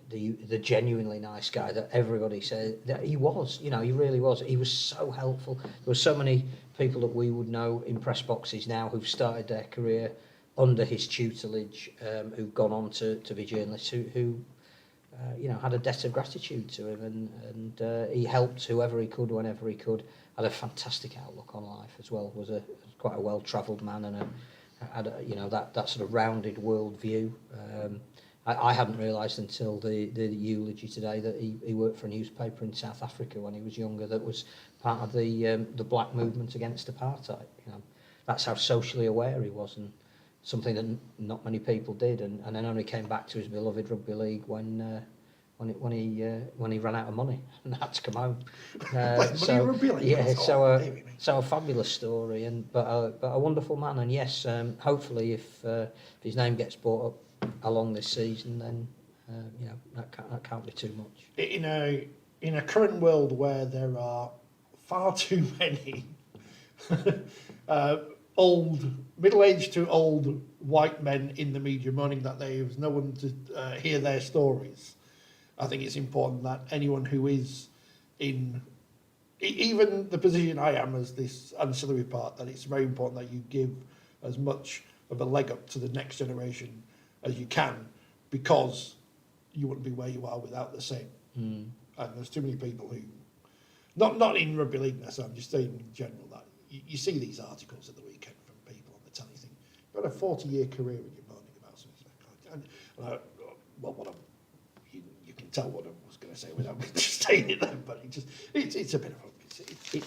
the genuinely nice guy that everybody said that he was, he really was. He was so helpful. There were so many people that we would know in press boxes now who've started their career under his tutelage, who've gone on to be journalists, who had a debt of gratitude to him, and he helped whoever he could whenever he could. Had a fantastic outlook on life as well. Was quite a well-travelled man, and had that sort of rounded world view. I hadn't realised until the eulogy today that he worked for a newspaper in South Africa when he was younger that was part of the black movement against apartheid. That's how socially aware he was, and something that not many people did. And then only came back to his beloved rugby league when he ran out of money and had to come home. Rugby league? Yeah, so a fabulous story, but a wonderful man. And yes, hopefully if his name gets brought up along this season, then that can't be too much. In a current world where there are far too many middle-aged to old white men in the media moaning that there is no one to hear their stories, I think it's important that anyone who is in even the position I am as this ancillary part, that it's very important that you give as much of a leg up to the next generation as you can, because you wouldn't be where you are without the same. And there's too many people who, not in rugby league necessarily, I'm just saying in general, that you see these articles at the weekend from people on the telly, you think, you've got a 40-year career and you're moaning about something. You can tell what I was going to say without me just saying it then, but it's a bit of a... Is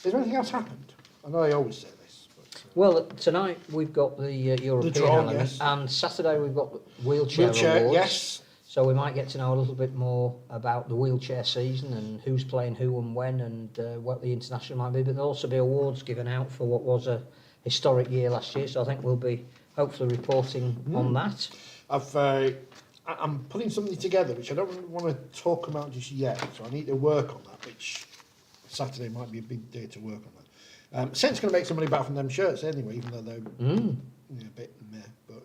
there anything else happened? I know I always say this. Well, tonight we've got the European element, yes. and Saturday we've got the wheelchair awards. Yes. So we might get to know a little bit more about the wheelchair season and who's playing who and when, and what the international might be. But there'll also be awards given out for what was a historic year last year. So I think we'll be hopefully reporting on that. I'm putting something together which I don't want to talk about just yet. So I need to work on that, which Saturday might be a big day to work on that. Saints going to make some money back from them shirts anyway, even though they're a bit meh, but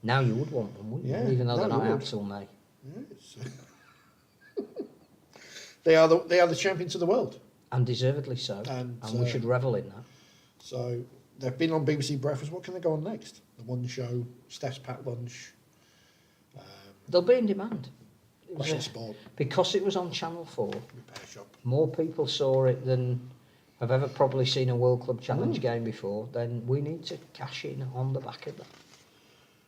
Now you would want them, wouldn't you? Even though they're not out till May. Yes. They are the champions of the world. And deservedly so. And we should revel in that. So they've been on BBC Breakfast. What can they go on next? The One Show, Steph's Packed Lunch. They'll be in demand. Sport. Because it was on Channel 4. Repair Shop. More people saw it than have ever probably seen a World Club Challenge game before. Then we need to cash in on the back of that.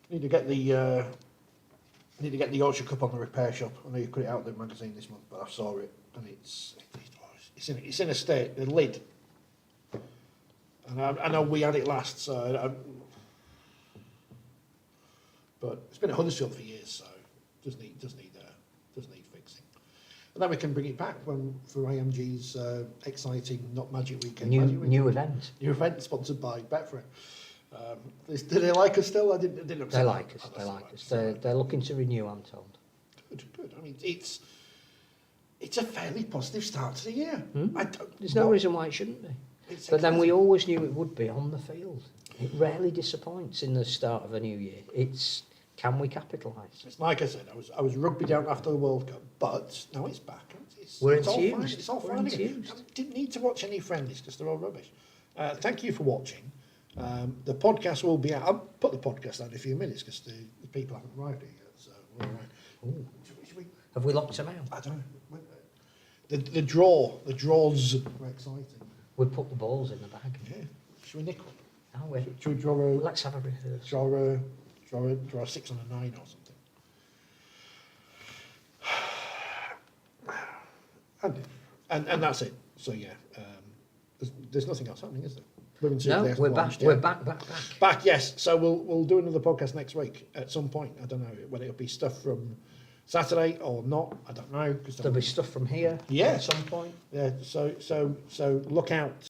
Need to get the Yorkshire Cup on the Repair Shop. I know you put it out in the magazine this month, but I saw it, and it's in a state. The lid, and I know we had it last, but it's been at Huddersfield for years, so does need fixing. And then we can bring it back for IMG's exciting Not Magic Weekend. New event. New event sponsored by Betfred. Do they like us still? I didn't. They like us. They like us. They're looking to renew, I'm told. Good. I mean, it's a fairly positive start to the year. There's no reason why it shouldn't be. But then we always knew it would be on the field. It rarely disappoints in the start of a new year. Can we capitalise? It's like I said, I was rugby down after the World Cup, but now it's back. We're it's enthused. All fine. It's all fine again. I didn't need to watch any friendlies because they're all rubbish. Thank you for watching. The podcast will be out. I'll put the podcast out in a few minutes because the people haven't arrived here yet. So we're all right. Have we locked them out? I don't know. The draws were exciting. We put the balls in the bag. Yeah. Should we nick one? Are we? Should we draw Let's have a rehearsal. Draw a 6 on a 9 or something. And that's it. So yeah, there's nothing else happening, is there? Women's Super No, League we're hasn't back. launched yet. We're back. Back, yes. So we'll do another podcast next week at some point. I don't know whether it'll be stuff from Saturday or not. I don't know. There'll be stuff from here Yeah. at some point. Yeah. So look out